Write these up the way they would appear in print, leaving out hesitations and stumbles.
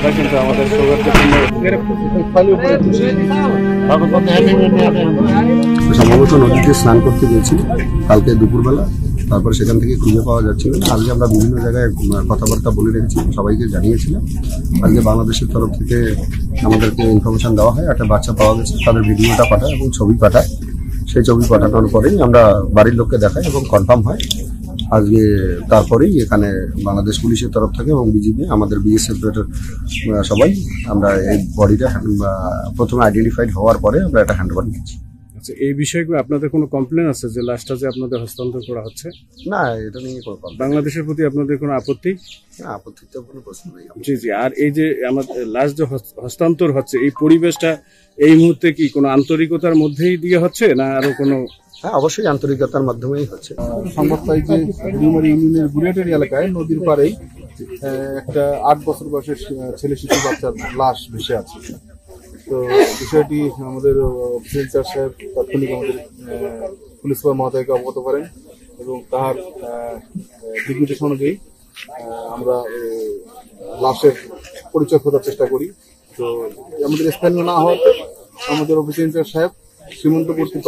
কথা কিন্তু আমাদের সম্ভবত নদীতে স্নান করতে গিয়েছিল কালকে দুপুরবেলা, তারপরে সেখান থেকে খুঁজে পাওয়া যাচ্ছিল না। আজকে আমরা বিভিন্ন জায়গায় কথাবার্তা বলে রেখেছি, সবাইকে জানিয়েছিলাম। আজকে বাংলাদেশের তরফ থেকে আমাদেরকে ইনফরমেশন দেওয়া হয়, একটা বাচ্চা পাওয়া গেছে, তাদের ভিডিওটা পাঠায় এবং ছবি পাঠায়। সেই ছবি পাঠানোর পরেই আমরা বাড়ির লোককে দেখাই এবং কনফার্ম হয়। আজকে তারপরেই এখানে বাংলাদেশ পুলিশের তরফ থেকে এবং বিজিবি, আমাদের বিএসএফ সবাই আমরা এই বডিটা প্রথমে আইডেন্টিফাইড হওয়ার পরে আমরা এটা হ্যান্ড ওভার নিচ্ছি। আচ্ছা, এই বিষয়ে আপনাদের কোনো কমপ্লেন আছে যে লাশটা যে আপনাদের হস্তান্তর করা হচ্ছে? না, এটা নিয়ে কোনো বাংলাদেশের প্রতি আপনাদের কোনো আপত্তি? না, আপত্তি তো কোনো প্রশ্ন নেই। জি জি। আর এই যে আমাদের লাশ যে হস্তান্তর হচ্ছে, এই পরিবেশটা এই মুহূর্তে কি কোনো আন্তরিকতার মধ্যেই দিয়ে হচ্ছে না আরো কোনো? হ্যাঁ, অবশ্যই আন্তরিকতার মাধ্যমেই হচ্ছে। সংবাদ পাই যে গুড়িমারি ইউনিয়নের গুড়িয়াটারি এলাকায় নদীর পাড়েই একটা 8 বছর বয়সের ছেলে শিশু বাচ্চার লাশ ভেসে আছে। তো বিষয়টি আমাদের অফিসার সাহেব তাৎক্ষণিক আমাদের পুলিশ সুপার মহোদয়কে অবগত করেন এবং তার দিক নির্দেশনা অনুযায়ী আমরা লাশের পরিচয় খোঁজার চেষ্টা করি। তো আমাদের স্থানীয় না হওয়াতে আমাদের অফিসার সাহেব সীমান্তবর্তী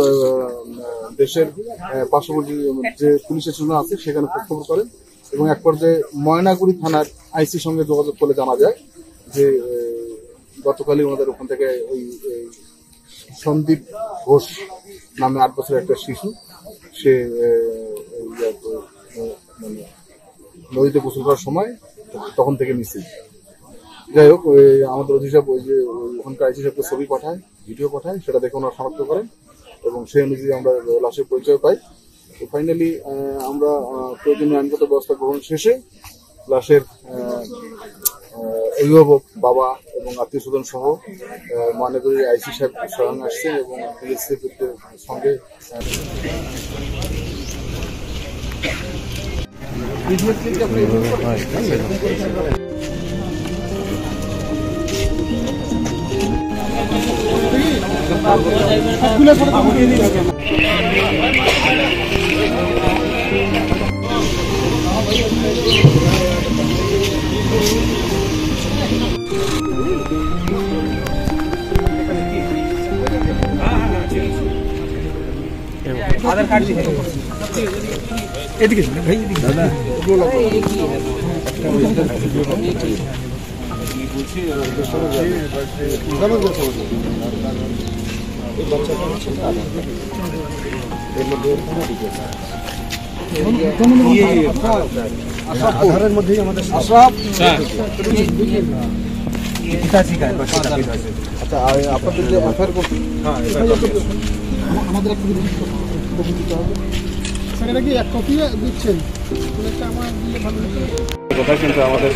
দেশের পার্শ্ববর্তী যে পুলিশ স্টেশন আছে সেখানে খোঁজখবর করেন এবং এক পর্যায়ে ময়নাগুড়ি থানার আইসির সঙ্গে যোগাযোগ করলে জানা যায় যে গতকালই ওনাদের ওখান থেকে ওই সন্দীপ ঘোষ নামে 8 বছরের একটা শিশু, সে নদীতে গোসল করার সময় তখন থেকে মিসিং। যাই হোক, আমাদের অধিসাব ওই যে ওখানকার আইসি সাহেবকে ছবি পাঠায়, ভিডিও পাঠায়, সেটা দেখে ওনারা শনাক্ত করেন এবং সেই অনুযায়ী আমরা লাশের পরিচয় পাই। তো ফাইনালি আমরা প্রয়োজনীয় আইনগত ব্যবস্থা গ্রহণ শেষে লাশের অভিভাবক, বাবা এবং আত্মীয় স্বজন সহ ময়নাগুড়ি আইসি সাহেব স্বয়ং আসছেন এবং বিএসএফ সঙ্গে आधार कार्ड এদিকে ভাই, দাদা আধারের মধ্যেই আমাদের পিতাজি का है। আচ্ছা, আপনাদের যে এফআইআর করতে আমাদের একটা কপি দিতে হবে, সেটা কি এক কপি দিচ্ছেন? আমার দিলে ভালো হতো। কথা কিন্তু আমাদের